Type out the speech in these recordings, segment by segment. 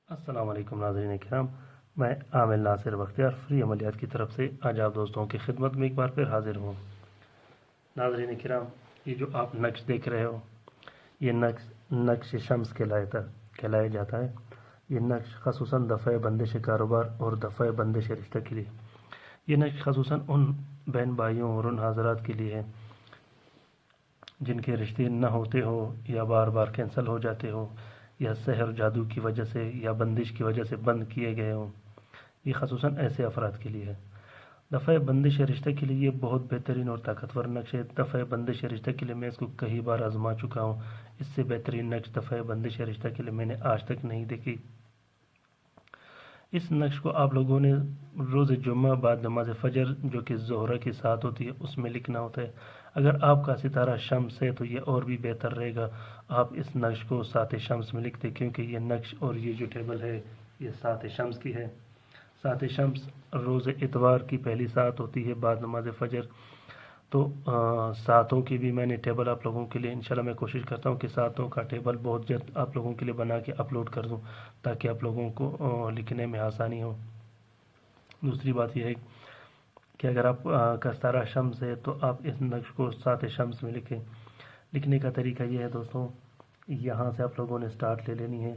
السلام علیکم ناظرین کرام، میں عامر ناصر بختیار فری عملیات کی طرف سے آج آپ دوستوں کی خدمت میں ایک بار پھر حاضر ہوں۔ ناظرین کرام، یہ جو آپ نقش دیکھ رہے ہو، یہ نقش شمس کہلایا جاتا ہے۔ یہ نقش خصوصاً دفع بندش کاروبار اور دفع بندش رشتہ کے لیے، یہ نقش خصوصاً ان بہن بھائیوں اور ان حضرات کے لیے ہے جن کے رشتے نہ ہوتے ہو یا بار بار کینسل ہو جاتے ہو یا سحر جادو کی وجہ سے یا بندش کی وجہ سے بند کیے گئے ہوں۔ یہ خصوصاً ایسے افراد کے لیے ہے۔ دفع بندش رشتہ کے لیے یہ بہت بہترین اور طاقتور نقش ہے۔ دفع بندش رشتہ کے لیے میں اس کو کئی بار آزما چکا ہوں۔ اس سے بہترین نقش دفع بندش رشتہ کے لیے میں نے آج تک نہیں دیکھی۔ اس نقش کو آپ لوگوں نے روز جمعہ بعد نماز فجر جو کہ ظہر کی ساعت ہوتی ہے اس میں لکھنا ہوتا ہے۔ اگر آپ کا ستارہ شمس ہے تو یہ اور بھی بہتر رہے گا، آپ اس نقش کو سات شمس میں لکھتے، کیونکہ یہ نقش اور یہ جو ٹیبل ہے یہ سات شمس کی ہے۔ سات شمس روز اتوار کی پہلی ساعت ہوتی ہے بعد نماز فجر۔ تو ساتوں کی بھی میں نے ٹیبل آپ لوگوں کے لیے انشاءاللہ میں کوشش کرتا ہوں کہ ساتوں کا ٹیبل بہت جلد آپ لوگوں کے لیے بنا کے اپلوڈ کر دوں تاکہ آپ لوگوں کو لکھنے میں آسانی ہو۔ دوسری بات یہ ہے کہ اگر آپ کا ستارہ شمس ہے تو آپ اس نقش کو سات شمس میں لکھیں۔ لکھنے کا طریقہ یہ ہے دوستوں، یہاں سے آپ لوگوں نے سٹارٹ لے لینی ہے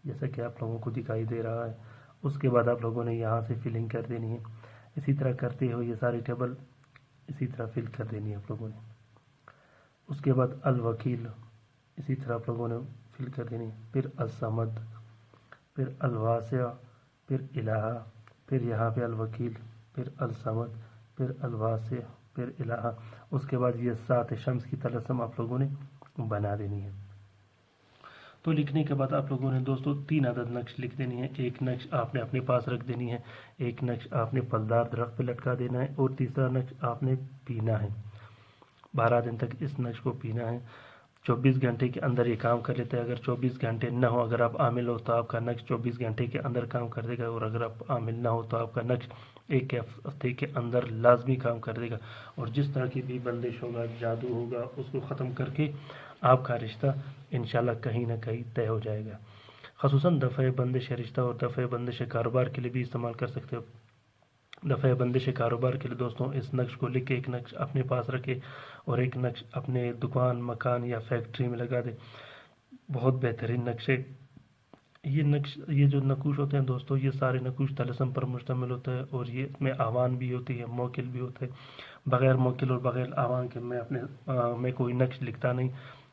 جیسا کہ آپ لوگوں کو دکھائی دے رہا ہے۔ اس کے بعد آپ لوگوں نے یہاں سے فلنگ کر دینی ہے۔ اسی طرح کرتے ہوئے یہ ساری ٹیبل اسی طرح فل کر دینی ہے آپ لوگوں نے۔ اس کے بعد الوکیل اسی طرح آپ لوگوں نے فل کر دینی ہے، پھر الصمد، پھر الواسع، پھر الہ، پھر یہاں پہ الوکیل، پھر الصمد، پھر الواسع، پھر الہ۔ اس کے بعد یہ سات شمس کی طلسم آپ لوگوں نے بنا دینی ہے۔ تو لکھنے کے بعد آپ لوگوں نے دوستو 3 عدد نقش لکھ دینی ہے۔ ایک نقش آپ نے اپنے پاس رکھ دینی ہے، ایک نقش آپ نے پھلدار درخت پہ لٹکا دینا ہے، اور تیسرا نقش آپ نے پینا ہے۔ 12 دن تک اس نقش کو پینا ہے۔ 24 گھنٹے کے اندر یہ کام کر لیتا ہے۔ اگر 24 گھنٹے نہ ہو، اگر آپ عامل ہو تو آپ کا نقش 24 گھنٹے کے اندر کام کر دے گا، اور اگر آپ عامل نہ ہو تو آپ کا نقش ایک ہفتے کے اندر لازمی کام کر دے گا، اور جس طرح کی بھی بندش ہوگا، جادو ہوگا، اس کو ختم کر کے آپ کا رشتہ انشاءاللہ کہیں نہ کہیں طے ہو جائے گا۔ خصوصاً دفع بندش رشتہ اور دفع بندش کاروبار کے لیے بھی استعمال کر سکتے ہو۔ دفع بندش کاروبار کے لیے دوستوں اس نقش کو لکھ کے ایک نقش اپنے پاس رکھے اور ایک نقش اپنے دکان، مکان یا فیکٹری میں لگا دے۔ بہت بہترین نقش ہے یہ نقش۔ یہ جو نقوش ہوتے ہیں دوستوں، یہ سارے نقوش طلسم پر مشتمل ہوتا ہے، اور یہ اس میں آوان بھی ہوتی ہے، موکل بھی ہوتا ہے۔ بغیر موکل اور بغیر آوان کے میں کوئی نقش لکھتا نہیں،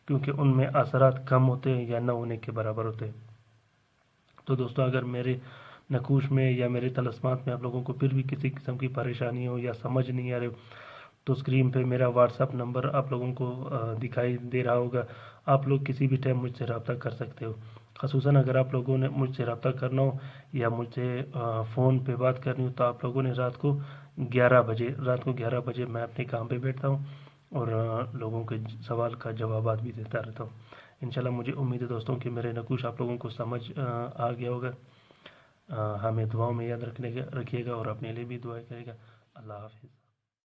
کیونکہ ان میں اثرات کم ہوتے ہیں یا نہ ہونے کے برابر ہوتے ہیں۔ تو دوستو اگر میرے نقوش میں یا میرے طلسمات میں آپ لوگوں کو پھر بھی کسی قسم کی پریشانی ہو یا سمجھ نہیں آ رہے تو اسکرین پہ میرا واٹس ایپ نمبر آپ لوگوں کو دکھائی دے رہا ہوگا۔ آپ لوگ کسی بھی ٹائم مجھ سے رابطہ کر سکتے ہو۔ خصوصاً اگر آپ لوگوں نے مجھ سے رابطہ کرنا ہو یا مجھ سے فون پہ بات کرنی ہو تو آپ لوگوں نے رات کو 11 بجے میں اپنے کام پہ بیٹھتا ہوں اور لوگوں کے سوال کا جوابات بھی دیتا رہتا ہوں۔ انشاءاللہ مجھے امید ہے دوستوں کہ میرے نقوش آپ لوگوں کو سمجھ آ گیا ہوگا۔ ہمیں دعاؤں میں یاد رکھیے گا اور اپنے لیے بھی دعائیں کرے گا۔ اللہ حافظ۔